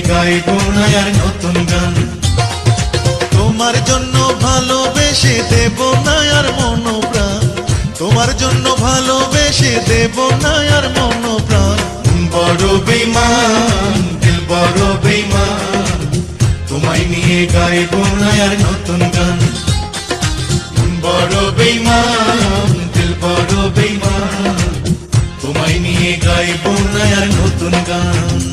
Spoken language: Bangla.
গাইবো না আর নতুন গান। তোমার জন্য ভালোবেসে দেব না আর মন প্রাণ, তোমার জন্য ভালোবেসে দেব না আর মন প্রাণ। বড় বেঈমান দিল বড় বেঈমান, তোমায় নিয়ে গাইবো না আর নতুন গান। বড় বেঈমান দিল বড় বেঈমান, তোমায় নিয়ে গাইবো না আর নতুন গান।